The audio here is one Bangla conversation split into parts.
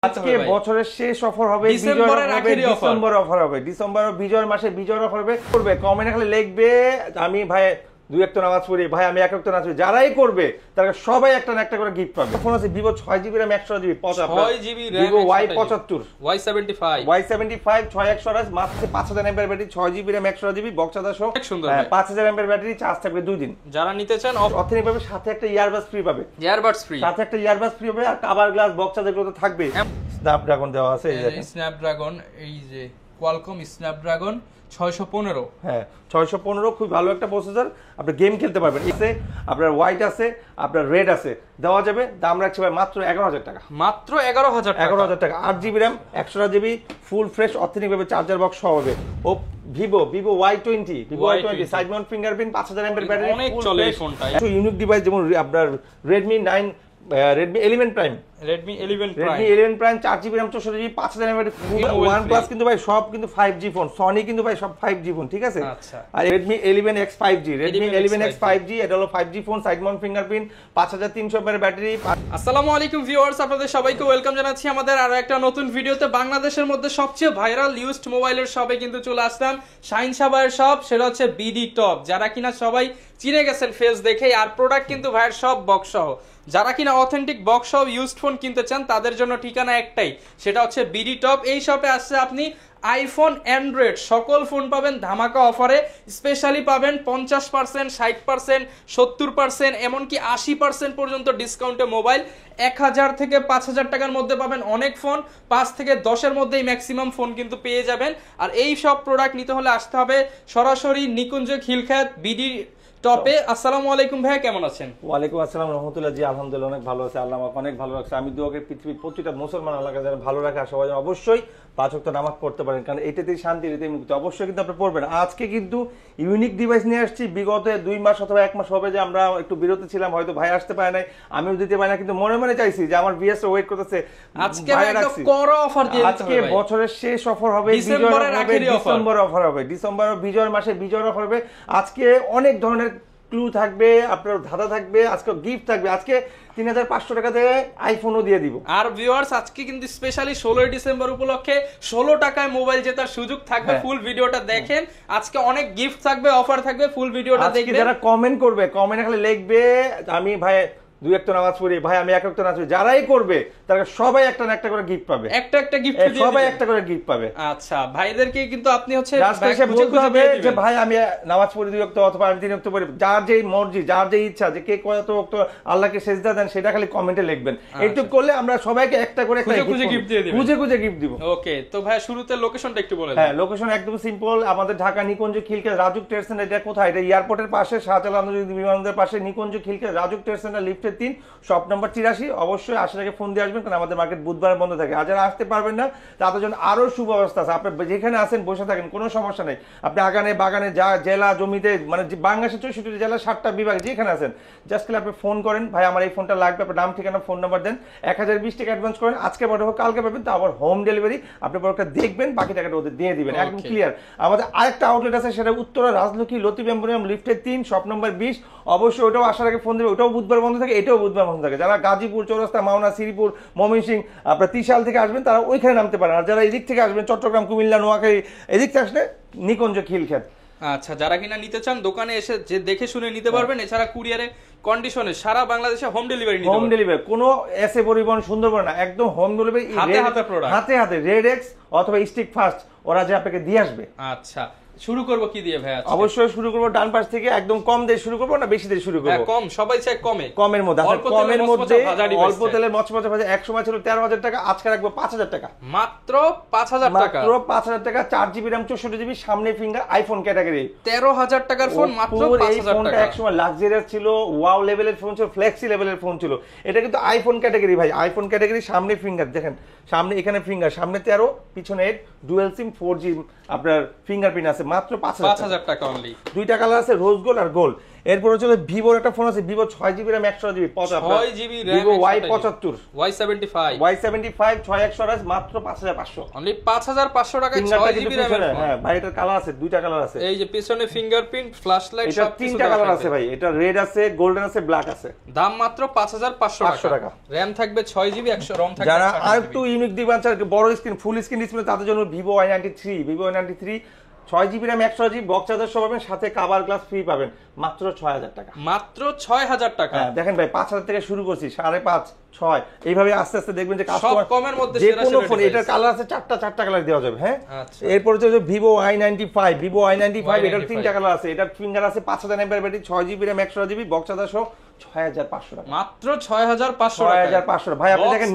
আজকে বছরের শেষ অফার হবে, ডিসেম্বর অফার হবে, ডিসেম্বর বিজয় মাসে বিজয় অফার হবে। করবে কমেন্টে খালি লিখবে আমি ভাই দুই একটা নামাজ পড়ি, ভাই আমি এক একটা নামাজ পড়ি, যারাই করবে তারা সবাই একটা না একটা করে গিফট পাবে। ফোন আছে Vivo 6GB RAM 128GB 6GB RAM Vivo Y75 Y75 6128 মাত্র 5000 mAh battery, 6GB RAM 128GB box আদা সহ 5000 mAh ব্যাটারি, চার্জ থাকবে 2 দিন। যারা নিতে চান অথেনিক পাবে, সাথে একটা ইয়ারবাডস ফ্রি পাবে, ইয়ারবাডস ফ্রি, সাথে একটা ইয়ারবাডস ফ্রি হবে, আর কভার গ্লাস বক্স আদা গুলো তো থাকবে। স্ন্যাপড্রাগন দেওয়া আছে, এই দেখেন স্ন্যাপড্রাগন, এই যে কোয়ালকম স্ন্যাপড্রাগন 615। হ্যাঁ 615 খুব ভালো একটা প্রসেসর, আপনি গেম খেলতে পারবেন। এতে আপনার হোয়াইট আছে, আপনার রেড আছে, দেওয়া যাবে। দাম রাখছে ভাই মাত্র 11000 টাকা, মাত্র 11000 টাকা। 8GB RAM 128GB full fresh authentic ভাবে চার্জার বক্স সহ হবে। ও Vivo Y20 side mount fingerprint 5000 mAh battery, অনেক চলে এই ফোনটা। ইউনিক ডিভাইস যেমন আপনার Redmi 11 Prime 4GB RAM 64GB 5000 mAh। OnePlus কিন্তু ভাই সব কিন্তু 5G ফোন, Sony কিন্তু ভাই সব 5G ফোন, ঠিক আছে। আর Redmi 11X 5G, Redmi 11X 5G এটা হলো 5G phone, side mount fingerprint, 5300 mAh battery. আসসালামু আলাইকুম ভিউয়ার্স, আপনাদের সবাইকে ওয়েলকাম জানাচ্ছি আমাদের আরো একটা নতুন ভিডিওতে। বাংলাদেশের মধ্যে সবচেয়ে ভাইরাল ইউজড মোবাইলের শপে কিন্তু চলে আসলাম, শাহিন সাহেবের শপ, সেটা হচ্ছে বিডি টপ। যারা কিনা সবাই চিনে গেছেন ফেস দেখে, আর প্রোডাক্ট কিন্তু ভাইয়ের সব বক্স সহ। যারা কিনা অথেন্টিক বক্স সহ ইউজড ফোন কিনতে চান তাদের জন্য ঠিকানা একটাই, সেটা হচ্ছে বিডি টপ। এই শপে আসছে আপনি আইফোন, অ্যান্ড্রয়েড সকল ফোন পাবেন ধামাকা অফারে। স্পেশালি পাবেন 50%, 60%, 70%, এমনকি 80% পর্যন্ত ডিসকাউন্টে মোবাইল। 1000 থেকে 5000 টাকার মধ্যে পাবেন অনেক ফোন, 5 থেকে 10-এর মধ্যেই ম্যাক্সিমাম ফোন কিন্তু পেয়ে যাবেন। আর এই সব প্রোডাক্ট নিতে হলে আসতে হবে সরাসরি নিকুঞ্জ খিলখ্যাত বিডি টপে। আসসালামু আলাইকুম ভাইয়া, কেমন আছেন? ওয়ালাইকুম আসসালাম রহমতুল্লাহ। জি আলহামদুলিল্লাহ অনেক ভালো আছে, আল্লাহ আমাকে অনেক ভালো রাখছে। আমি দোয়া করি পৃথিবীর প্রতিটা মুসলমান আল্লাহকে যেন ভালো রাখে, আর সবাই যেন অবশ্যই 5 ওয়াক্ত নামাজ পড়তে পারেন, কারণ এটাতেই শান্তি, এটাতেই মুক্তি। অবশ্যই কিন্তু আপনি পড়বেন। আজকে কিন্তু ইউনিক ডিভাইস নিয়ে আসছি। বিগত 2 মাস অথবা 1 মাস হবে যে আমরা একটু বিরতি ছিলাম, হয়তো ভাই আসতে পারে নাই, আমিও দিতে পারি না, কিন্তু মনে মনে চাইছি যে আমার ভিএস ওয়েট করতেছে। আজকে একটা করো অফার দিয়ে দিতে হবে। আজকে বছরের শেষ অফার হবে, ডিসেম্বর অফার হবে, ডিসেম্বর বিজয় মাসে বিজয় অফার হবে। আজকে অনেক ধরনের ক্লু থাকবে, আপনার ধাঁধা থাকবে, আজকে গিফট থাকবে। আজকে 3500 টাকা দিয়ে আইফোনও দিয়ে দিব। আর ভিউয়ার্স, আজকে কিন্তু স্পেশালি 16 ডিসেম্বর উপলক্ষে 16 টাকায় মোবাইল জেতার সুযোগ থাকবে। ফুল ভিডিওটা দেখেন, আজকে অনেক গিফট থাকবে, অফার থাকবে, ফুল ভিডিওটা দেখবেন। যারা কমেন্ট করবে, কমেন্টে খালি লিখবে আমি ভাই দুই একটা নামাজ পড়ি, ভাই আমি এক একটা নামাজ পড়ি, যারাই করবে তারা সবাই একটা না একটা করে গিফট পাবে, একটা গিফট দিয়ে সবাই একটা করে গিফট পাবে। আচ্ছা, ভাইদেরকে কিন্তু আপনি হচ্ছে বলতে হবে যে ভাই আমি নামাজ পড়ি 2 ওয়াক্ত অথবা আমি 3 ওয়াক্ত পড়ি, যার যেই মর্জি, যার যেই ইচ্ছা, যে কে কত ওয়াক্ত আল্লাহকে সেজদা দেন সেটা খালি কমেন্টে লিখবেন। এইটুকু করলে আমরা সবাইকে একটা করে খুঁজে গিফট দিয়ে দিব, খুঁজে গিফট দিব। ওকে, তো ভাই শুরুতে লোকেশনটা একটু বলে দেন। হ্যাঁ, লোকেশন একদম সিম্পল, আমাদের ঢাকা নিকুঞ্জ খিলখ্যাত রাজুক ট্রেড সেন্টার। এটা কোথায়? এটা এয়ারপোর্টের পাশে, শাহজালাল আন্তর্জাতিক বিমানবন্দরের পাশে, নিকুঞ্জ খিলখ্যাত রাজুক ট্রেড সেন্টার, লিফটের 3, শপ নাম্বার 83। অবশ্যই আসার আগে ফোন দিয়ে আসবেন, কারণ আমাদের মার্কেট বুধবার বন্ধ থাকে। আর যারা আসতে পারবেন না তাদের জন্য আরো সুব্যবস্থা আছে। আপনি যেখানে আছেন বসে থাকেন, কোনো সমস্যা নেই। আপনি আগানে বাগানে যা জেলা জমিতে, মানে বাংলাদেশের 64 জেলা 7টা বিভাগ যেখানে আছেন, জাস্ট খালি আপনি ফোন করেন, ভাই আমার এই ফোনটা লাগবে, আপনার নাম ঠিকানা ফোন নাম্বার দেন, 1020 টাকা অ্যাডভান্স করেন। আজকে বড় হোক কালকে পাবেন, তো আবার হোম ডেলিভারি। আপনি প্রোডাক্টটা দেখবেন, বাকি টাকাটা ওদের দিয়ে দিবেন, একদম ক্লিয়ার। আমাদের আরেকটা আউটলেট আছে, সেটা উত্তরা রাজলক্ষ্মী লতিফ এম্পোরিয়াম, লিফটের 3, শপ নাম্বার 20। অবশ্যই ওটাও আসার আগে ফোন দেবে, ওটাও বুধবার বন্ধ থাকে, এটাও বুধবার বন্ধ থাকে। যারা গাজীপুর, চৌরাস্তা, মাওনা, শ্রীপুর, ময়মনসিংহ, আপনার ত্রিশাল থেকে আসবেন তারা ওইখানে নামতে পারেন। আর যারা এদিক থেকে আসবেন, চট্টগ্রাম, কুমিল্লা, নোয়াখালী, এদিক থেকে আসলে নিকুঞ্জ খিলখ্যাত। আচ্ছা, যারা কিনা নিতে চান দোকানে এসে যে দেখে শুনে নিতে পারবেন। এছাড়া কুরিয়ারে কন্ডিশনে সারা বাংলাদেশে হোম ডেলিভারি নিতে পারবেন। হোম ডেলিভারি, কোনো এসএ পরিবহন, সুন্দরবন না, একদম হোম ডেলিভারি, হাতে রেড এক্স অথবা স্টিক ফাস্ট, ওরা যে আপনাকে দিয়ে আসবে। আচ্ছা, শুরু করব কি দিয়ে ভাই? অবশ্যই শুরু করব ডান পাশ থেকে, একদম কম দিয়ে শুরু করব না বেশি দিয়ে শুরু করব? কম, সবাই চায় কমে, কমের মধ্যে। কমের মধ্যে অল্প তেলের মচমচে ভাজা এক সময় ছিল 13000 টাকা, আজকে রাখবো 5000 টাকা, মাত্র 5000 টাকা, মাত্র 5000 টাকা। 4GB RAM 64GB সামনে ফিঙ্গার আইফোন ক্যাটাগরি, 13000 টাকার ফোন, মাত্র 5000 টাকা। এক সময় লাক্সারিয়াস ছিল, ওয়াও লেভেলের ফোন ছিল, ফ্লেক্সি লেভেলের ফোন ছিল। এটা কিন্তু আইফোন ক্যাটাগরি ভাই, আইফোন ক্যাটাগরি। সামনে ফিঙ্গার দেখেন, সামনে এখানে ফিঙ্গার, সামনে 13, পিছনে 8, ডুয়াল সিম 4G আপনার ফিঙ্গারপ্রিন্ট আছে, মাত্র 5000 টাকা অনলি। 2টা কালার আছে, রোজ গোল্ড আর গোল্ড। এরপর হচ্ছে ভিভোর একটা ফোন আছে, Vivo 6GB RAM 128GB 6GB RAM Vivo Y75 Y75 Y75 6128 মাত্র 5500 অনলি 5500 টাকায় 6GB RAM এর হ্যাঁ ভাই, এটার কালার আছে, দুইটা কালার আছে। এই যে পিছনে ফিঙ্গারপ্রিন্ট ফ্ল্যাশ লাইট এটা সব তিনটা কালার আছে ভাই, এটা রেড আছে, গোল্ডেন আছে, ব্ল্যাক আছে। দাম মাত্র 5500 টাকা। RAM থাকবে 6GB 100 ROM থাকবে। যারা আরেকটু ইউনিক দিবেন চান, বড় স্ক্রিন ফুল স্ক্রিন ডিসপ্লে, তাদের জন্য Vivo Y93 6GB RAM 128GB box charger সহ পাবেন, সাথে কভার গ্লাস ফ্রি পাবেন মাত্র 6000 টাকা। মাত্র 6000 টাকা। হ্যাঁ দেখেন ভাই, 5000 থেকে শুরু করছি, 5.5 6 এইভাবে আস্তে আস্তে দেখবেন যে কাস্টমার সব কমের মধ্যে যে সেরা কোনো সেরা ফোন, device। এটার কালার আছে চারটা কালার দেওয়া যাবে। হ্যাঁ আচ্ছা। এরপর হচ্ছে ভিভো Y95 এটার তিনটা কালার আছে, এটার ফিঙ্গার আছে, 5000 mAh battery, 6GB RAM 128GB box charger সহ 6500 টাকা। মাত্র 6500 টাকা। 6500 ভাই, আপনি দেখেন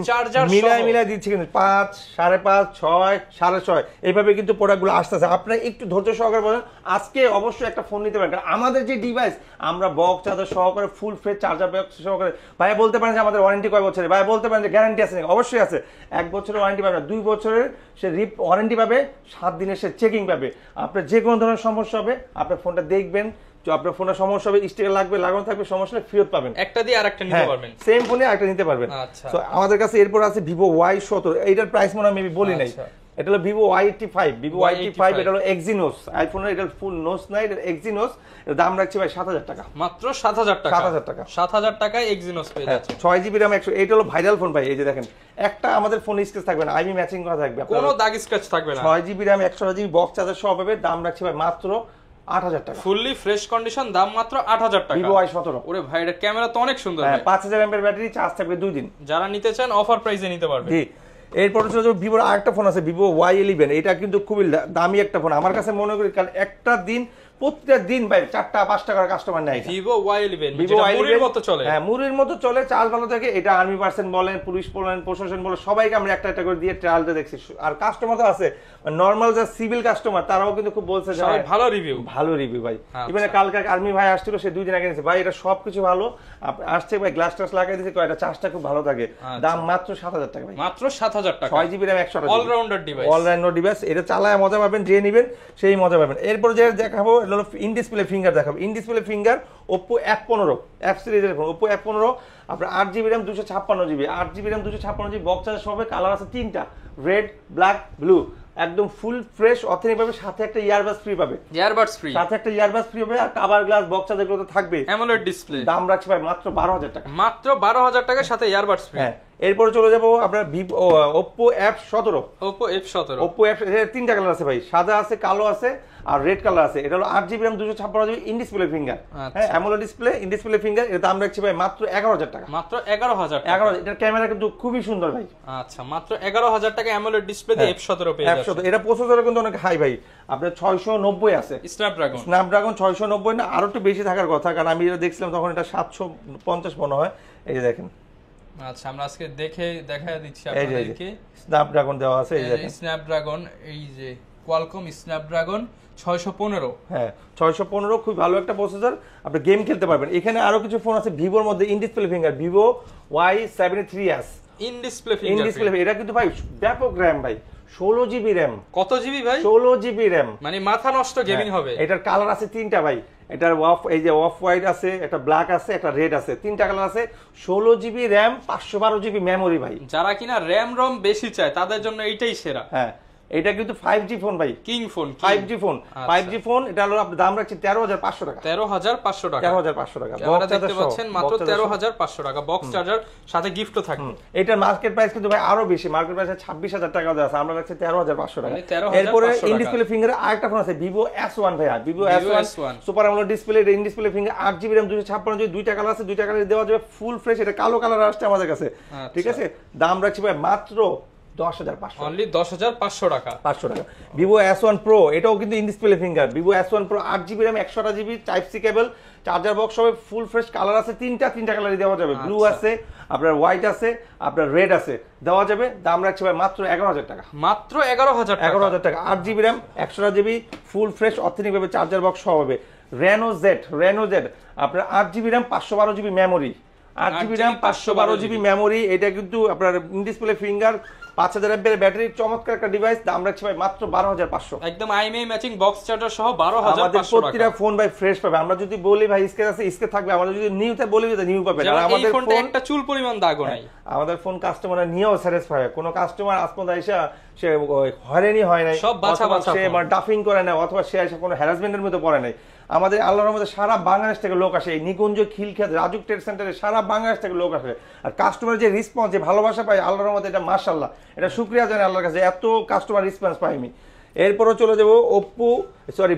মিলাই দিচ্ছি কিন্তু 5 5.5 6 6.5 এইভাবে কিন্তু প্রোডাক্টগুলো আসতেছে। আপনারা একটু ধৈর্য সহকারে বলেন, আজকে অবশ্যই একটা ফোন নিতে পারেন, কারণ আমাদের যে ডিভাইস আমরা বক্স চার্জার সহকারে ফুল ফ্রেশ চার্জার বক্স সহকারে। ভাই বলতে পারেন যে আমাদের ওয়ারেন্টি কয় বছরের, ভাই বলতে পারেন যে গ্যারান্টি আছে নাকি, অবশ্যই আছে। 1 বছরের ওয়ারেন্টি পাবে না, 2 বছরের সে ওয়ারেন্টি পাবে, 7 দিনের সে চেকিং পাবে। আপনার যে কোনো ধরনের সমস্যা হবে, আপনার ফোনটা দেখবেন, আপনার ফোনের সমস্যা হবে, স্টিকার লাগবে, লাগানো থাকবে, সমস্যা হলে ফেরত পাবেন, একটা দিয়ে আরেকটা নিতে পারবেন, সেম ফোনে আরেকটা নিতে পারবেন। আচ্ছা। সো আমাদের কাছে এরপর আছে ভিভো Y17, এইটার প্রাইস মনে হয় মেবি বলি নাই। এটা হলো ভিভো Y85 এটা হলো এক্সিনোস, আইফোনের এটা ফুল নোস নাই, এটা এক্সিনোস, এর দাম রাখছি ভাই 7000 টাকা। মাত্র 7000 টাকা। 7000 টাকায় এক্সিনোস পেয়ে যাচ্ছে। 6GB RAM 100, এটা হলো ভাইরাল ফোন ভাই। এই যে দেখেন, একটা আমাদের ফোন স্ক্র্যাচ থাকবে না, আইবি ম্যাচিং করা থাকবে, কোনো দাগ স্ক্র্যাচ থাকবে না। 6GB RAM 128GB box charger সহ পাবে, দাম রাখছি ভাই মাত্র 8000 টাকা। ফুললি ফ্রেশ কন্ডিশন, দাম মাত্র 8000 টাকা। ভিভো Y17, ওরে ভাই এটা ক্যামেরা তো অনেক সুন্দর ভাই। 5000 mAh ব্যাটারি, চার্জ থাকবে 2 দিন। যারা নিতে চান অফার প্রাইসে নিতে পারবেন। জি। এরপর হচ্ছে ভিভোর আরেকটা ফোন আছে, ভিভো Y11, এটা কিন্তু খুবই দামি একটা ফোন আমার কাছে মনে করি, কারণ একটা দিন প্রত্যেক দিন ভাই 4টা-5টা করে কাস্টমার নেয়। ভিভো Y11 যেটা মুড়ির মতো চলে। হ্যাঁ মুড়ির মতো চলে, চার্জ ভালো থাকে। এটা আর্মি পার্সন বলেন, পুলিশ বলেন, প্রশাসন বলেন, সবাইকে আমরা একটা করে দিয়ে ট্রায়ালটা দেখছি। আর কাস্টমার তো আছে নরমাল যা সিভিল কাস্টমার, তারাও কিন্তু খুব বলছে যে ভালো রিভিউ ভাই। ইভেন কালকে আর্মি ভাই আসছিল, সে 2 দিন আগে নিয়েছে ভাই, এটা সবকিছু ভালো আসছে ভাই, গ্লাস টাস লাগাই দিয়েছে, এটা চার্জটা খুব ভালো থাকে। দাম মাত্র 7000 টাকা ভাই। মাত্র 7000 টাকা। 6GB RAM 128GB allrounder device, এটা চালায় মজা পাবেন, যে নেবেন সেই মজা পাবেন। এরপর যে দেখাবো এটা হলো ইন ডিসপ্লে ফিঙ্গার দেখাবো। In display finger Oppo F15 F সিরিজের ফোন, Oppo F15 আপনার 8GB RAM 256GB 8GB RAM 256GB box charger সহ, কালার আছে 3টা, রেড, ব্ল্যাক, ব্লু, একদম ফুল ফ্রেশ অথেন্টিক পাবে, সাথে একটা ইয়ারবাডস ফ্রি পাবে, সাথে একটা ইয়ারবাডস ফ্রি হবে, আর কভার গ্লাস বক্স চার্জার গুলো থাকবে, অ্যামোলেড ডিসপ্লে। দাম রাখছি ভাই মাত্র 12000 টাকা। মাত্র 12000 টাকার সাথে ইয়ারবাডস ফ্রি। হ্যাঁ এরপর চলে যাবো আপনার Oppo F17 Oppo F, এর 3টা কালার আছে ভাই, সাদা আছে, কালো আছে, আর রেড কালার আছে। এটা হলো 8GB RAM 256GB in display finger, হ্যাঁ AMOLED display, in display finger, এর দাম রাখছি ভাই মাত্র 11000 টাকা। মাত্র 11000 টাকা। 11, এটার ক্যামেরা কিন্তু খুবই সুন্দর ভাই। আচ্ছা মাত্র 11000 টাকা অ্যামোলেড ডিসপ্লে দিয়ে F17 পেয়ে যাচ্ছেন। এটা প্রসেসর কিন্তু অনেক হাই ভাই, আপনার 690 আছে, স্ন্যাপড্রাগন 690 না, আরো একটু বেশি থাকার কথা, কারণ আমি এটা দেখছিলাম তখন এটা 750 মনে হয়। এই যে দেখেন, আচ্ছা আমরা আজকে দেখায় দিচ্ছি আপনাদেরকে, স্ন্যাপড্রাগন দেওয়া আছে, এই দেখেন স্ন্যাপড্রাগন, এই যে কোয়ালকম স্ন্যাপড্রাগন 615। হ্যাঁ 615 খুব ভালো একটা প্রসেসর, আপনি গেম খেলতে পারবেন। এখানে আরো কিছু ফোন আছে ভিভোর মধ্যে in display finger, Vivo Y73s in display finger, এটা কিন্তু ভাই ব্যাপক RAM ভাই, 16GB RAM। কত জিবি ভাই? 16GB RAM, মানে মাথা নষ্ট গেমিং হবে। এটার কালার আছে 3টা ভাই, এটার এই যে অফ হোয়াইট আছে, একটা ব্ল্যাক আছে, একটা রেড আছে, 3টা কালার আছে, 16GB RAM 512GB মেমোরি ভাই। যারা কিনা RAM ROM বেশি চায় তাদের জন্য এইটাই সেরা। হ্যাঁ এটা কিন্তু 5G ফোন ভাই, king phone, 5G phone, 5G phone. এটা হলো আপনার দাম রাখছি 13500 টাকা। 13500 টাকা, 13500 টাকা বক্স চার্জার দেখতে পাচ্ছেন, মাত্র 13500 টাকা বক্স চার্জার, সাথে গিফটও থাকবে। এটার মার্কেট প্রাইস কিন্তু ভাই আরো বেশি, মার্কেট প্রাইস 26000 টাকা দেওয়া আছে, আমরা রাখছি 13500 টাকা। এরপরে ইন ডিসপ্লে ফিঙ্গারে আরেকটা ফোন আছে, Vivo S1 ভাইয়া, Vivo S1 super AMOLED display, in display finger, 8GB RAM 256GB, 2টা কালার আছে, 2টা কালার দেওয়া যাবে ফুল ফ্রেশ। এটা কালো কালার আসছে আমাদের কাছে, ঠিক আছে। দাম রাখছি ভাই মাত্র 10500, অনলি 10500 টাকা। 500 টাকা। Vivo S1 Pro, এটাও কিন্তু in display finger, Vivo S1 Pro 8GB RAM 128GB type C cable, charger box হবে, ফুল ফ্রেশ, কালার আছে 3টা কালারই দেওয়া যাবে, ব্লু আছে, আপনার হোয়াইট আছে, আপনার রেড আছে, দেওয়া যাবে। দাম রাখছি ভাই মাত্র 11000 টাকা। মাত্র 11000 টাকা। 8GB RAM 128GB full fresh authentic ভাবে চার্জার বক্স সহ হবে। Reno Z আপনার 8GB RAM 512GB memory, 8GB RAM 512GB memory, এটা কিন্তু আপনার in display finger, 5000 MPR battery, চমৎকার একটা ডিভাইস, দাম রাখছি ভাই মাত্র 12500। একদম আইএমআই ম্যাচিং বক্স চার্জার সহ 12500 আমাদের টাকা। প্রতিটা ফোন ভাই ফ্রেশ পাবে। আমরা যদি বলি ভাই স্কেচ আছে, স্কেচ থাকবে। আমরা যদি নিউতে বলি নিউ পাবে। আর আমাদের ফোনটা ফোন একটা চুল পরিমাণ দাগও নাই। আমাদের ফোন কাস্টমাররা নিয়েও স্যাটিসফাই হয়। কোনো কাস্টমার আজ পর্যন্ত এসে সে হয়রানি হয় নাই, সব বাছা বাছা সে মানে ডাফিং করে না, অথবা সে এসে কোনো হ্যারাসমেন্টের মধ্যে পড়ে নাই। আমাদের আল্লাহর মধ্যে সারা বাংলাদেশ থেকে লোক আসে, এই নিকুঞ্জ খিলক্ষেত রাজুক ট্রেড সেন্টারে সারা বাংলাদেশ থেকে লোক আসে। আর কাস্টমার যে রেসপন্স, যে ভালোবাসা পাই আল্লাহর মধ্যে, এটা মাশাআল্লাহ, এটা শুকরিয়া জানাই আল্লাহর কাছে, এত কাস্টমার রেসপন্স পাই আমি। এরপরও চলে যাবো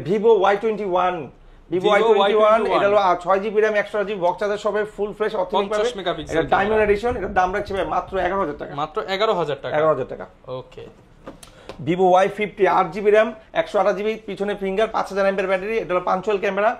ভিভো Y21। ভিভো Y21 এটা হলো 6GB RAM 128GB box charger সবে ফুল ফ্রেশ অথেন্টিক পাবে। এটা ডায়মন্ড এডিশন, এটা দাম রাখছি ভাই মাত্র 11000 টাকা। মাত্র 11000 টাকা। 11000 টাকা। ওকে। Vivo Y50 8GB RAM 128GB, পিছনে ফিঙ্গার, 5000 এমপিআর ব্যাটারি, এটা হলো পাঞ্চুয়াল ক্যামেরা,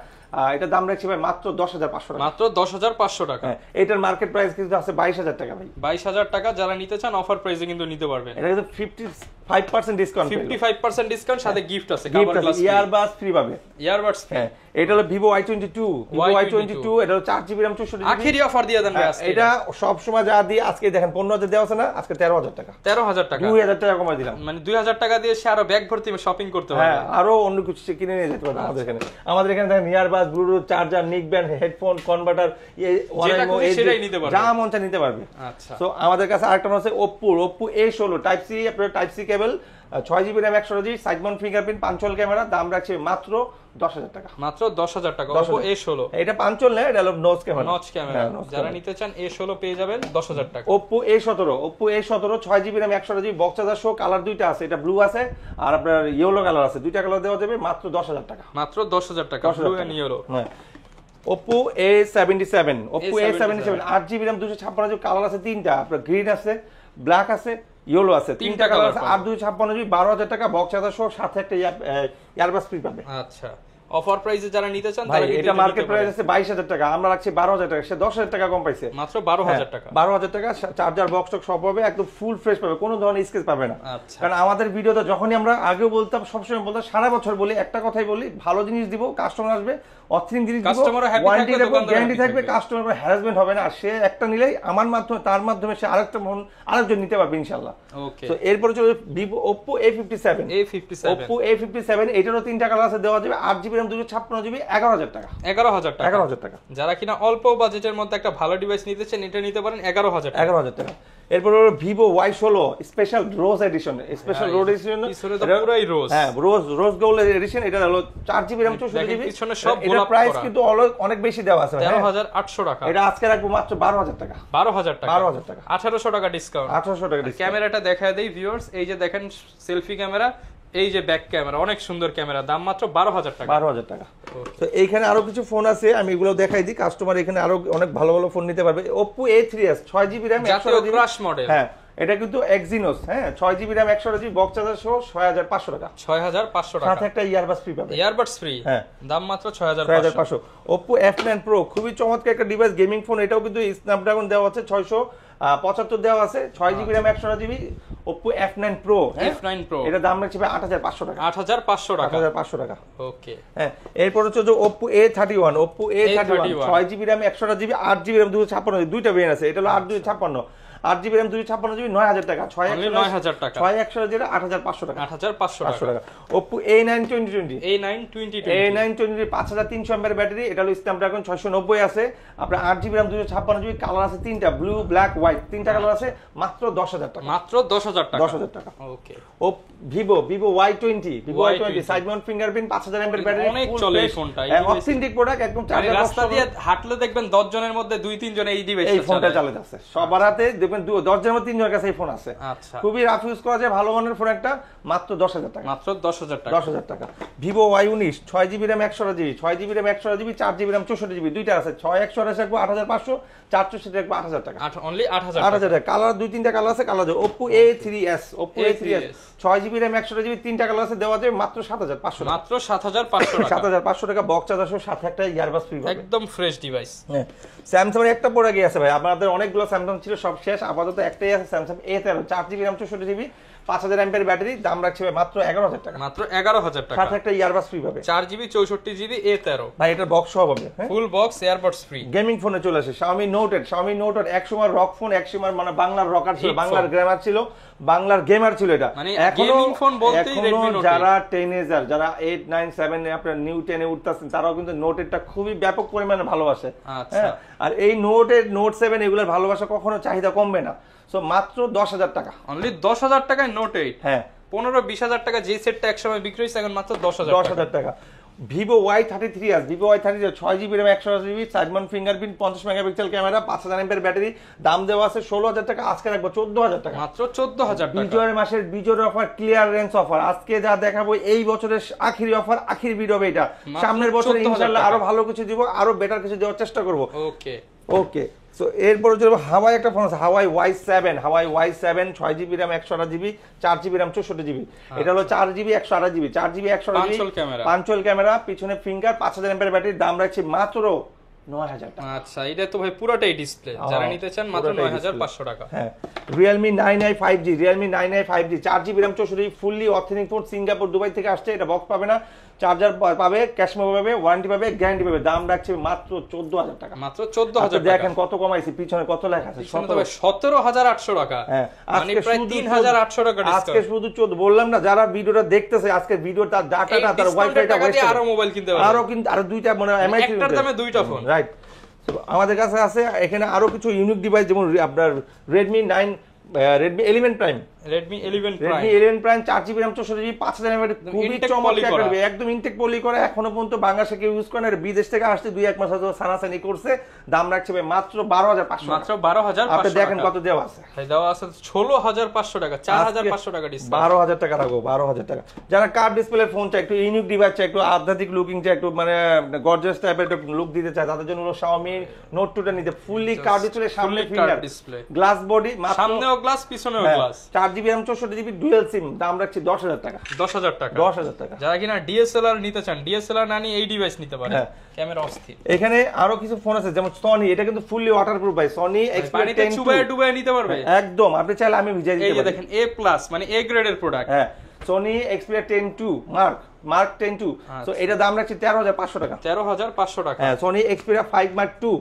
এটা দাম রাখছি ভাই মাত্র 10500 টাকা। মাত্র 10500 টাকা। এটার মার্কেট প্রাইস কিন্তু আছে 22000 টাকা ভাই। 22000 টাকা। যারা নিতে চান অফার প্রাইসে কিন্তু নিতে পারবেন। এটা কিন্তু 55% ডিসকাউন্ট, 55% ডিসকাউন্ট, সাথে গিফট আছে, কভার গ্লাস, ইয়ারবাডস ফ্রি পাবে। Earbuds free. এটা হলো ভিভো Y22। ভিভো Y22 এটা হলো 4GB RAM 64GB। আখেরি অফার দিয়ে দেন ভাই আজকে। এটা সব সময় যা দিয়ে আজকে দেখেন 15000 দেওয়া আছে না, আজকে 13000 টাকা। 13000 টাকা, 2000 টাকা কমাই দিলাম। মানে 2000 টাকা দিয়ে সে আরো ব্যাগ ভর্তি শপিং করতে পারবে। আরো অন্য কিছু সে কিনে নিয়ে যেতে পারবে আমাদের এখানে। আমাদের এখানে দেখেন ইয়ারবাডস, ব্লুটুথ, চার্জার, নিক ব্যান্ড, হেডফোন, কনভার্টার, সেটাই নিতে পারবে, যা মন চায় নিতে পারবে। আচ্ছা। সো আমাদের কাছে আরেকটা আছে Oppo A16 টাইপ সি, আপনার type C cable, 6GB RAM 128GB, side mount fingerprint, পাঞ্চুয়াল ক্যামেরা, দাম রাখছে মাত্র 10000 টাকা। মাত্র 10000 টাকা। Oppo A16 এটা পাঞ্চুয়াল না, এটা হলো নোজ ক্যামেরা। Notch camera. যারা নিতে চান A16 পেয়ে যাবেন 10000 টাকা। Oppo A17 6GB RAM 128GB box charger সহ, কালার দুইটা আছে, এটা ব্লু আছে আর আপনার ইয়েলো কালার আছে, দুইটা কালার দেওয়া যাবে মাত্র 10000 টাকা। মাত্র 10000 টাকা, ব্লু এন্ড ইয়েলো। হ্যাঁ। Oppo A77 8GB RAM 256GB, colour আছে তিনটা, আপনার গ্রিন আছে, ব্ল্যাক আছে, ইয়েলো আছে, তিনটা কালার আছে, 8 256GB, 12000 টাকা বক্স চার্জার সহ, সাথে একটা ইয়ারবাস ফ্রি পাবে। আচ্ছা। অফার প্রাইসে যারা নিতে চান ভাই এটা মার্কেট প্রাইস আছে 22000 টাকা, আমরা রাখছি 12000 টাকা, সে 10000 টাকা কম পাইছে। মাত্র 12000 টাকা। 12000 টাকা, চার্জার বক্স টক সব পাবে, একদম ফুল ফ্রেশ পাবে, কোনো ধরনের স্কেচ পাবে না। আচ্ছা। কারণ আমাদের ভিডিওতে যখনই আমরা আগেও বলতাম, সবসময় বলতাম, সারা বছর বলি একটা কথাই বলি, ভালো জিনিস দিব, কাস্টমার আসবে, অথেন্টিক জিনিস দিব, ওয়ারেন্টি দেব, গ্যারান্টি থাকবে, কাস্টমার হ্যারাসমেন্ট হবে না। আর সে একটা নিলেই আমার মাধ্যমে, তার মাধ্যমে সে আরেকজন নিতে পারবে ইনশাআল্লাহ। ওকে। তো এরপর চলে Oppo A57। Oppo A57 এটারও তিনটা কালার আছে, দেওয়া যাবে 8GB RAM 256GB, 11000 টাকা। 11000 টাকা। 11000 টাকা। যারা কিনা অল্প বাজেটের মধ্যে একটা ভালো ডিভাইস নিতে চান, এটা নিতে পারেন 11000 টাকা। 11000 টাকা। এরপর হলো Vivo Y16 স্পেশাল রোজ এডিশন, স্পেশাল রোজ এডিশন, পিছনে তো পুরাই রোজ। হ্যাঁ, রোজ গোল্ড এডিশন, এটা হলো 4GB RAM 64GB, পিছনে সব এটা গোলাপ প্রাইস করা। কিন্তু অনেক বেশি দেওয়া আছে, 13800 টাকা। এটা আজকে রাখবো মাত্র 12000 টাকা। 12000 টাকা। 12000 টাকা। 1800 টাকা ডিসকাউন্ট। 1800 টাকা ডিসকাউন্ট। ক্যামেরাটা দেখায় দেই ভিউয়ার্স, এই যে দেখেন সেলফি ক্যামেরা, এই যে ব্যাক ক্যামেরা, অনেক সুন্দর ক্যামেরা, দাম মাত্র 12000 টাকা। 12000 টাকা। তো এইখানে আরো কিছু ফোন আছে, আমি এগুলো দেখাই দিই, কাস্টমার এখানে আরো অনেক ভালো ভালো ফোন নিতে পারবে। Oppo A3s 6GB RAM 128GB ক্রাশ মডেল। হ্যাঁ, এটা কিন্তু Exynos, হ্যাঁ, 6GB RAM 128GB box charger সহ 6500 টাকা। 6500 টাকা। সাথে একটা ইয়ারবাস ফ্রি পাবে। Earbuds free. হ্যাঁ, দাম মাত্র 6500। Oppo F9 Pro খুবই চমৎকার একটা ডিভাইস, গেমিং ফোন, এটাও কিন্তু স্ন্যাপড্রাগন দেওয়া আছে, 675 দেওয়া আছে, 6GB RAM 128GB, Oppo F9 Pro। F9 Pro এটা দাম রাখছি 8500 টাকা। 8500 টাকা। 8500 টাকা। ওকে। হ্যাঁ, এরপর হচ্ছে যে Oppo A31 6GB RAM 128GB, 8GB RAM 256GB, দুইটা ভেরিয়েন্ট আছে, এটা হলো 8 8GB RAM 256GB, 9000 টাকা। 9000 টাকা। 6128 8500 টাকা। 8500 টাকা। Oppo A9 2020 A9 5300 mAh battery, এটা হলো স্ন্যাপড্রাগন 690 আছে, আপনার 8GB RAM 256GB, কালার আছে তিনটা, ব্লু, ব্ল্যাক, হোয়াইট, তিনটা কালার আছে, মাত্র 10000 টাকা। মাত্র 10000 টাকা। 10000 টাকা। ওকে। Vivo Y20 side mount fingerprint, 5000 mAh battery, অনেক চলে এই ফোনটা, অথেন্টিক প্রোডাক্ট, একদম চার্জার বক্স। রাস্তা দিয়ে হাঁটলে দেখবেন 10 জনের মধ্যে 2-3 জন এই এই ফোনটা চালাতে আছে, সবার হাতে দেখবেন 10 জনের মধ্যে 3 জনের কাছে এই ফোন আছে। আচ্ছা। খুবই রাফ ইউজ করা যায়, ভালো মানের ফোন একটা, মাত্র 10000 টাকা। মাত্র 10000 টাকা। 10000 টাকা। Vivo Y19 6GB RAM 128GB, 6GB RAM 128GB, 4GB RAM 64GB, দুইটা আছে, 6128 রাখবো 8500, 464 রাখবো 8000 টাকা। অনলি 8000 টাকা। কালার দুই তিনটা কালার আছে, কালার দেব। Oppo A3s 6GB RAM 128GB, তিনটা কালার আছে, দেওয়া যাবে মাত্র 7500 টাকা। মাত্র 7500 টাকা। 7500 টাকা বক্স চার্জার সহ, সাথে একটা ইয়ারবাস ফ্রি পাবে। একদম ফ্রেশ ডিভাইস। হ্যাঁ, স্যামসাং এর একটা পড়ে গিয়েছে ভাই, আপনাদের অনেকগুলো স্যামসাং ছিল, সব শেষ শেষ, আপাতত একটাই আছে Samsung A13 4GB RAM 64GB 5000 mAh battery, দাম রাখছে ভাই মাত্র 11000 টাকা। মাত্র 11000 টাকা, সাথে একটা ইয়ারবাডস ফ্রি পাবে 4GB 64GB A13 ভাই, এটা বক্স সহ পাবে, full box earbuds free. Gaming ফোনে চলে আসে Xiaomi Note 8 এক সময় রক ফোন, এক সময় মানে বাংলার রকার ছিল, বাংলার গ্রামার ছিল, বাংলার গেমার ছিল এটা। মানে গেমিং ফোন বলতেই Redmi Note 8। যারা টিনেজার, যারা 8 9 7 এ আপনার নিউ 10 এ উঠতাছেন, তারাও কিন্তু Note 8টা খুবই ব্যাপক পরিমাণে ভালোবাসে। আচ্ছা, আর এই Note 8 Note 7 এগুলোর ভালোবাসা কখনো চাহিদা কমবে না। সো মাত্র 10000 টাকা, অনলি 10000 টাকায় Note 8। হ্যাঁ, 15-20 টাকা যে সেটটা একসময় বিক্রি হয়েছে, এখন মাত্র 10000 টাকা। Vivo Y33 আছে, Vivo Y33 6GB RAM 128GB, side mount fingerprint, 50 megapixel camera, 5000 mAh battery, দাম দেওয়া আছে 16000 টাকা, আজকে রাখবো 14000 টাকা, মাত্র 14000 টাকা। বিজয়ের মাসের বিজয়ের অফার, ক্লিয়ারেন্স অফার, আজকে যা দেখাবো এই বছরের আখিরি অফার, আখিরি ভিডিও হবে এটা। সামনের বছর ইনশাআল্লাহ আরো ভালো কিছু দিব, আরো বেটার কিছু দেওয়ার চেষ্টা করব। ওকে ওকে, সো এরপরে চলবে হাওয়াই একটা ফোন আছে, হাওয়াই Y7 6GB RAM 128GB 4GB RAM 64GB। এটা হলো 4GB 128GB 4GB 128GB পাঞ্চল camera, পিছনে ফিঙ্গার, 5000 mAh ব্যাটারি, দাম রাখছি মাত্র 9000 টাকা। আচ্ছা, এটা তো ভাই পুরোটাই ডিসপ্লে, যারা নিতে চান মাত্র 9500 টাকা। হ্যাঁ, Realme 9i 5G 4GB RAM 64GB, fully authentic phone, Singapore Dubai থেকে আসছে, এটা বক্স পাবে না, চার্জার পাবে, ক্যাশ মেমো পাবে, ওয়ারেন্টি পাবে, গ্যারান্টি পাবে, দাম রাখছে মাত্র 14000 টাকা। মাত্র 14000 টাকা। দেখেন কত কমাইছি, পিছনে কত লেখা আছে, 17800 টাকা। হ্যাঁ, মানে প্রায় 3800 টাকা ডিসকাউন্ট। আজকে শুধু 14 বললাম না, যারা ভিডিওটা দেখতেছে আজকে ভিডিওর তার ডাটাটা, তার ওয়াইফাইটা আরো মোবাইল কিনতে পারবে, আরো কিন্তু আরো দুইটা মানে এমআই একটার দামে দুইটা ফোন, রাইট। আমাদের কাছে আছে এখানে আরো কিছু ইউনিক ডিভাইস, যেমন আপনার Redmi 11 Prime 4GB RAM 64GB 5000 mAh, খুবই চমৎকার, একদম ইনটেক পলি করে, এখনো পর্যন্ত বাংলাদেশে কেউ ইউজ করে না, বিদেশ থেকে আসছে 2-1 মাস হয়তো সানাসানি করছে, দাম রাখছে ভাই মাত্র 12500, মাত্র 12500। আপনি দেখেন কত দেওয়া আছে, দেওয়া আছে 16500 টাকা, 4500 টাকা ডিসকাউন্ট, 12000 টাকা রাখবো, 12000 টাকা। যারা কার্ড ডিসপ্লে ফোন চায়, একটু ইউনিক ডিভাইস চায়, একটু আধ্যাত্মিক লুকিং চায়, একটু মানে গর্জিয়াস টাইপের একটু লুক দিতে চায়, তাদের জন্য Xiaomi Note 2টা নিতে, ফুললি কার্ড ডিসপ্লে, সামনে ফিঙ্গার ডিসপ্লে, গ্লাস বডি, সামনেও গ্লাস পিছনেও glass, 4GB RAM 64GB dual SIM, দাম রাখছি 10000 টাকা, 10000 টাকা, 10000 টাকা। যারা কিনা ডিএসএলআর নিতে চান, ডিএসএলআর না নিয়ে এই ডিভাইস নিতে পারেন, ক্যামেরা অস্থির। এখানে আরো কিছু ফোন আছে, যেমন Sony, এটা কিন্তু ফুললি ওয়াটারপ্রুফ ভাই, Sony Xperia 10 ডুবায় নিতে পারবে একদম, আপনি চাইলে আমি ভিজিয়ে দিতে পারি। এই যে দেখেন A+ মানে A গ্রেডের প্রোডাক্ট, হ্যাঁ, Sony Xperia 10 II Mark 10 II, so এটা দাম রাখছি 13500 টাকা, 13500 টাকা। হ্যাঁ, Sony Xperia 5 Mark II,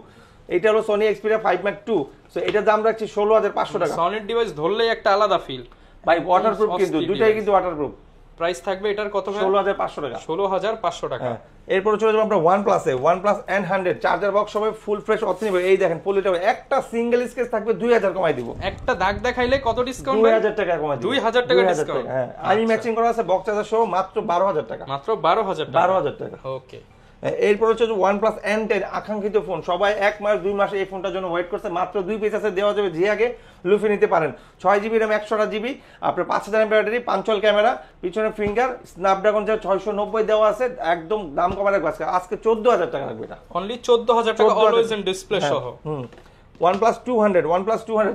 এটা হলো Sony Xperia 5 Mark II, so এটা দাম রাখছি 16500 টাকা। সলিড ডিভাইস ধরলেই একটা আলাদা ফিল ভাই, ওয়াটারপ্রুফ কিন্তু দুটাই কিন্তু ওয়াটারপ্রুফ। প্রাইস থাকবে এটার কত? 16500 টাকা, 16500 টাকা। এরপরে চলে যাবো আমরা OnePlus এ, OnePlus N100 চার্জার বক্স সবাই ফুল ফ্রেশ অথেন্টিক, এই দেখেন পলিটা, একটা সিঙ্গেল স্কেচ থাকবে 2000 কমাই দিব, একটা দাগ দেখাইলে কত ডিসকাউন্ট? 2000 টাকা কমাই দিব, 2000 টাকা ডিসকাউন্ট। হ্যাঁ, আমি ম্যাচিং করা আছে বক্স চার্জার সহ, মাত্র 12000 টাকা, মাত্র 12000 টাকা। ওকে, এরপর হচ্ছে OnePlus N10 আকাঙ্ক্ষিত ফোন, সবাই 1 মাস 2 মাস এই ফোনটার জন্য ওয়েট করছে, মাত্র 2 পিস আছে, দেওয়া যাবে, যে আগে লুফে নিতে পারেন। 6GB RAM 128GB, আপনার 5000 mAh ব্যাটারি, পাঞ্চল ক্যামেরা, পিছনে ফিঙ্গার, স্ন্যাপড্রাগন যা 690 দেওয়া আছে, একদম দাম কমা রাখবে আজকে 14000 টাকা রাখবে, এটা অনলি 14000 টাকা, অলওয়েজ ইন ডিসপ্লে সহ। OnePlus 200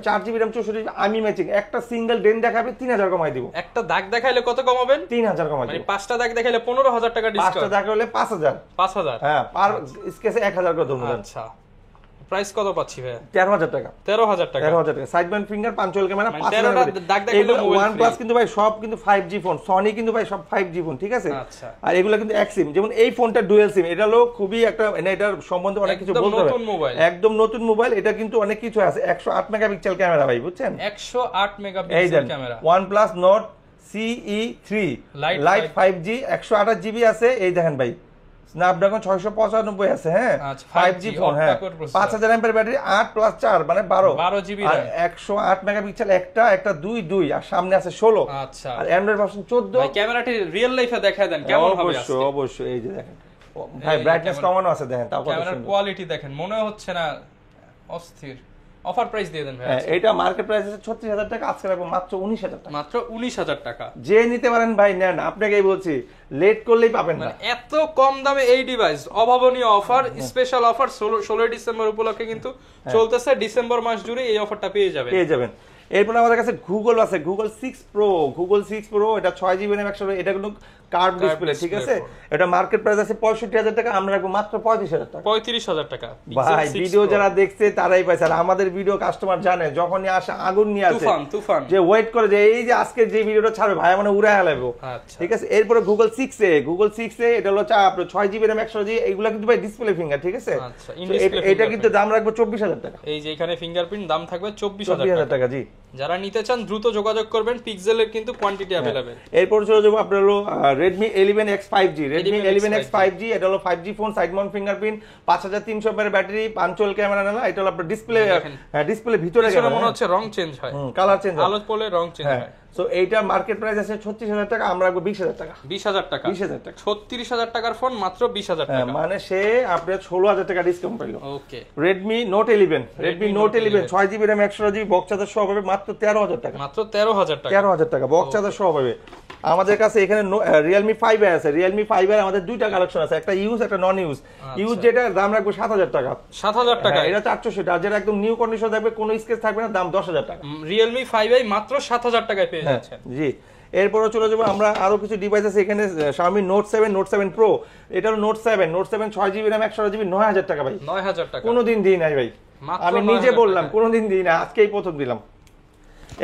4GB RAM 64GB, আমি ম্যাচিং, একটা সিঙ্গেল ডেন দেখাবে 3000 কমাই দিব, একটা দাগ দেখাইলে কত কমাবেন? 3000 কমাই দিব, মানে 5টা দাগ দেখাইলে 15000 টাকা ডিসকাউন্ট, 5টা দাগ হলে 5000, হ্যাঁ, পার স্কেচে 1000 করে ধরুন। আচ্ছা, প্রাইস কত পাচ্ছি ভাই? 13000 টাকা, 13000 টাকা, 13000 টাকা। সাইড ব্যান্ড ফিঙ্গার, পাঞ্চল ক্যামেরা, 5000 দাগ দেখাইলে মোবাইল। OnePlus কিন্তু ভাই সব কিন্তু 5G ফোন, Sony কিন্তু ভাই সব 5G ফোন, ঠিক আছে? আচ্ছা, আর এগুলো কিন্তু এক সিম, যেমন এই ফোনটা ডুয়াল সিম, এটা হলো খুবই একটা, মানে এটার সম্বন্ধে অনেক কিছু বলতে হবে, একদম নতুন মোবাইল, এটা কিন্তু অনেক কিছু আছে। 108 মেগাপিক্সেল ক্যামেরা ভাই, বুঝছেন? 108 megapixel camera, OnePlus Nord CE3 Lite 5G 128GB আছে, এই দেখেন ভাই, স্ন্যাপড্রাগন 695 আছে, হ্যাঁ, 5G ফোন, হ্যাঁ, 5000 mAh ব্যাটারি, 8+4 মানে 12GB, আর 108 মেগাপিক্সেল, একটা 2 আর সামনে আছে 16। আচ্ছা, আর অ্যান্ড্রয়েড ভার্সন 14। ভাই ক্যামেরাটি রিয়েল লাইফে দেখায় দেন কেমন হবে? অবশ্যই এই যে দেখেন ভাই, ব্রাইটনেস কমানো আছে, দেখেন তাও কত সুন্দর, ক্যামেরার কোয়ালিটি দেখেন, মনে হচ্ছে না অস্থির। অফার প্রাইস দিয়ে দেন ভাই। এটা মার্কেট প্রাইস আছে 36000 টাকা, আজকে রাখবো মাত্র 19000 টাকা, মাত্র 19000 টাকা। যে নিতে পারেন ভাই নেন, আপনাকেই বলছি, লেট করলেই পাবেন না। এত কম দামে এই ডিভাইস, অভাবনীয় অফার, স্পেশাল অফার 16 ডিসেম্বর উপলক্ষে কিন্তু চলতেছে, ডিসেম্বর মাস জুড়ে এই অফারটা পেয়ে যাবেন। এরপর আমাদের কাছে গুগল আছে, গুগল 6 প্রো, এটা 6GB RAM 100, এটা কিন্তু কার্ভ ডিসপ্লে, ঠিক আছে। এটা মার্কেট প্রাইস আছে 65,000 টাকা, আমরা রাখবো মাত্র 35,000 টাকা। 35,000 টাকা ভাই ভিডিও যারা দেখছে তারাই পাইছে, আর আমাদের ভিডিও কাস্টমার জানে যখনই আসে আগুন নিয়ে আসে, তুফান যে ওয়েট করে যে এই যে আজকে যে ভিডিওটা ছাড়বে ভাই মানে উড়ায় হালাবো, ঠিক আছে। এরপরে গুগল 6a, এটা হলো আপনার 6GB RAM 100GB, এগুলা কিন্তু ভাই ডিসপ্লে ফিঙ্গার, ঠিক আছে। এটা কিন্তু দাম রাখবো 24,000 টাকা। এই যে এখানে ফিঙ্গারপ্রিন্ট দাম থাকবে 24,000 টাকা। জি, যারা নিতে চান দ্রুত যোগাযোগ করবেন, পিক্সেলের কিন্তু কোয়ান্টিটি अवेलेबल। এরপর চলে যাবো আপনার হলো Redmi 11X 5G, Redmi 11X 5G, এটা হলো 5G phone, side mount fingerprint, 5300 এর ব্যাটারি, পাঞ্চুয়াল ক্যামেরা না, এটা হলো আপনার ডিসপ্লে, হ্যাঁ ডিসপ্লে ভিতরে গেলে মনে হচ্ছে রং চেঞ্জ হয়, কালার চেঞ্জ হয়, আলো পড়লে রং চেঞ্জ হয়। সো এইটা মার্কেট প্রাইস আছে 36,000 টাকা, আমরা রাখবো 20,000 টাকা। 20,000 টাকা, 36,000 টাকার ফোন মাত্র 20,000 টাকা, মানে সে আপনার 16,000 টাকা ডিসকাউন্ট পাইলো। ওকে, Redmi Note 11, 6GB RAM 100GB box charger সহ পাবে মাত্র 13,000 টাকা, মাত্র 13,000 টাকা, 13,000 টাকা বক্স চার্জার সহ পাবে। আমাদের কাছে এখানে Realme 5 আছে, Realme 5 এর আমাদের দুইটা কালেকশন আছে, একটা ইউজ একটা নন ইউজ। ইউজ যেটা দাম রাখবো 7,000 টাকা, 7,000 টাকা, এটা 400, আর যেটা একদম নিউ কন্ডিশন থাকবে, কোনো স্কেচ থাকবে না, দাম 10,000 টাকা। Realme 5i মাত্র 7,000 টাকায় পেয়ে যাচ্ছেন। জি, এরপরে চলে যাবো আমরা আরো কিছু ডিভাইস আছে এখানে, Xiaomi Note 7, Note 7 Pro, এটা হলো Note 7 6GB RAM 100GB, 9,000 টাকা ভাই, 9,000 টাকা, কোনোদিন দিই নাই ভাই, আমি নিজে বললাম কোনোদিন দিই না, আজকেই প্রথম দিলাম।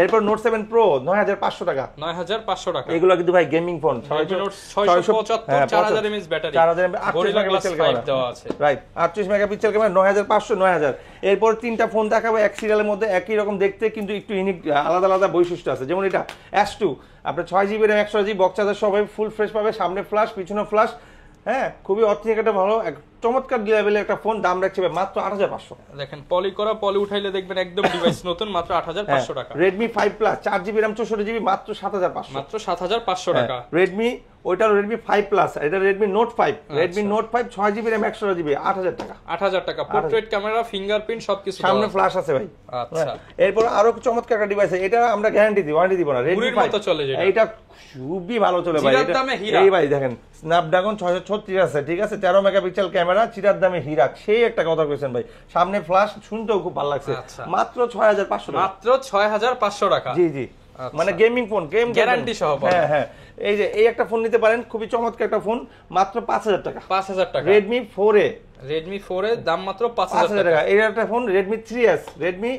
এরপর Note 7 Pro 9,500 টাকা, 9,500 টাকা। এগুলো কিন্তু ভাই gaming phone, 675 4000 mAh battery, 4000 Gorilla Glass 5 দেওয়া আছে, রাইট, 38 মেগাপিক্সেল ক্যামেরা, 9,500 9,000। এরপর তিনটা ফোন দেখাবো এক সিরিয়ালের মধ্যে, একই রকম দেখতে কিন্তু একটু ইউনিক আলাদা আলাদা বৈশিষ্ট্য আছে। যেমন এটা S2, আপনার 6GB RAM 100GB box charger সবাই ফুল ফ্রেশ পাবে, সামনে ফ্ল্যাশ পিছনে ফ্ল্যাশ, হ্যাঁ খুবই অথেন্টিক একটা ভালো চমৎকার লেভেলের একটা ফোন, দাম রাখছে মাত্র 8,500। দেখেন পলি করা, পলি উঠাইলে দেখবেন একদম ডিভাইস নতুন, মাত্র 8,500 টাকা। Redmi 5 Plus 4GB RAM 64GB মাত্র 7,500, মাত্র 7,500 টাকা। Redmi ওইটা Redmi 5 Plus, এটা Redmi Note 5, Redmi Note 5 6GB RAM 100GB 8,000 টাকা, 8,000 টাকা। পোর্ট্রেট ক্যামেরা, ফিঙ্গারপ্রিন্ট সবকিছু, সামনে ফ্ল্যাশ আছে ভাই। আচ্ছা, এরপর আরো চমৎকার একটা ডিভাইস আছে, এটা আমরা গ্যারান্টি দিই, ওয়ারেন্টি দিব না। Redmi 5 চলে যেটা, এটা খুবই ভালো চলে ভাই, এটা এই ভাই দেখেন স্ন্যাপড্রাগন 636 আছে, ঠিক আছে, 13 মেগাপিক্সেল ক্যামেরা, চিরার দামে হীরা, সেই একটা কথা কইছেন ভাই, সামনে ফ্ল্যাশ, শুনতেও খুব ভালো লাগছে, মাত্র 6,500 টাকা, মাত্র 6,500 টাকা। জি জি, মানে গেমিং ফোন, গেম গ্যারান্টি সহ। হ্যাঁ হ্যাঁ, এই যে এই একটা ফোন নিতে পারেন, খুবই চমৎকার একটা ফোন, মাত্র 5,000 টাকা, 5,000 টাকা। Redmi 4A, Redmi 4 এর দাম মাত্র 5,000 টাকা। এই একটা phone Redmi 3S, Redmi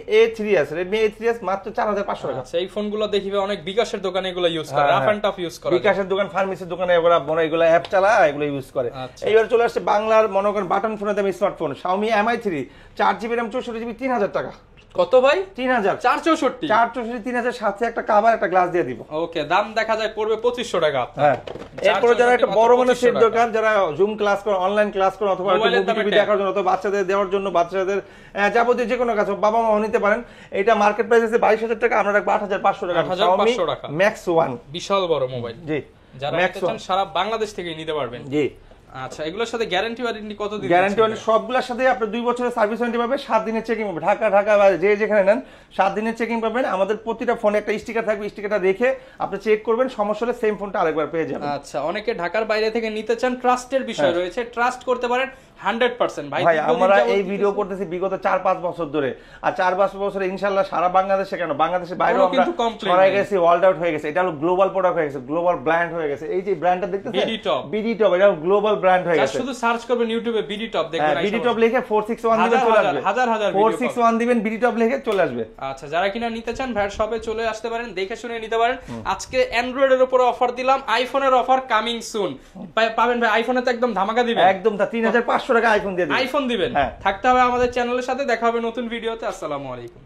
A3s মাত্র 4,500 টাকা। আচ্ছা, এই ফোনগুলো দেখিবে অনেক বিকাশের দোকানে এগুলো ইউজ করে, রাফ এন্ড টাফ ইউজ করে, বিকাশের দোকান ফার্মেসির দোকানে ওরা বড় এগুলো অ্যাপ চালায়, এগুলো ইউজ করে। এইবার চলে আসছে বাংলার মনে করেন বাটন ফোনের দামি smartphone, Xiaomi Mi 3 4GB RAM 64GB 3,000 টাকা। কত ভাই? 3,000, 464 3,000, সাথে একটা কভার একটা গ্লাস দিয়ে দিব। ওকে, দাম দেখা যায় পড়বে 2,500 টাকা। হ্যাঁ, এরপর যারা একটা বড় মানের সেট দরকার, যারা জুম ক্লাস করে, অনলাইন ক্লাস করে, অথবা মুভি দেখার জন্য, অথবা বাচ্চাদের দেওয়ার জন্য, বাচ্চাদের যাবতীয় যে কোনো কাজ বাবা মা নিতে পারেন, এটা মার্কেট প্রাইস আছে 22,000 টাকা, আমরা রাখবো 8,500 টাকা। Xiaomi Max 1, বিশাল বড় মোবাইল, জি, যারা নিতে চান সারা বাংলাদেশ থেকে নিতে পারবেন। জি, আচ্ছা, এগুলোর সাথে গ্যারান্টি ওয়ারেন্টি কতদিন? গ্যারান্টি ওয়ারেন্টি সবগুলোর সাথে আপনার 2 বছরের সার্ভিস ওয়ারেন্টি পাবেন, 7 দিনের চেকিং পাবেন, ঢাকা যে যেখানে নেন 7 দিনের চেকিং পাবেন। আমাদের প্রতিটা ফোনে একটা স্টিকার থাকবে, স্টিকারটা রেখে আপনি চেক করবেন, সমস্যা হলে সেম ফোনটা আরেকবার পেয়ে যাবেন। আচ্ছা, অনেকে ঢাকার বাইরে থেকে নিতে চান, ট্রাস্টের বিষয় রয়েছে, ট্রাস্ট করতে পারেন 100%। ভাই আমরা এই ভিডিও করতেছি বিগত 4-5 বছর ধরে, আর 4-5 বছরে ইনশাআল্লাহ সারা বাংলাদেশে কেন বাংলাদেশের বাইরেও আমরা ছড়াই গেছি, ওয়ার্ল্ড আউট হয়ে গেছে, এটা হলো গ্লোবাল প্রোডাক্ট হয়ে গেছে, গ্লোবাল ব্র্যান্ড হয়ে গেছে। এই যে ব্র্যান্ডটা দেখতেছেন বিডি টপ, এটা গ্লোবাল ব্র্যান্ড হয়ে গেছে। শুধু সার্চ করবেন ইউটিউবে বিডি টপ, দেখবেন বিডি টপ লিখে 461 দিবেন, চলে আসবে, হাজার 461 দিবেন, বিডি টপ লিখে চলে আসবে। আচ্ছা, যারা কিনা নিতে চান ভাইয়ের শপে চলে আসতে পারেন, দেখে শুনে নিতে পারেন। আজকে অ্যান্ড্রয়েডের উপরে অফার দিলাম, আইফোনের অফার কামিং সুন পাবেন ভাই। আইফোনে তো একদম ধামাকা দিবেন, একদম 3,500 টাকা আইফোন দিয়ে দিবেন, আইফোন দিবেন। থাকতে হবে আমাদের চ্যানেলের সাথে, দেখা হবে নতুন ভিডিওতে। আসসালামু আলাইকুম।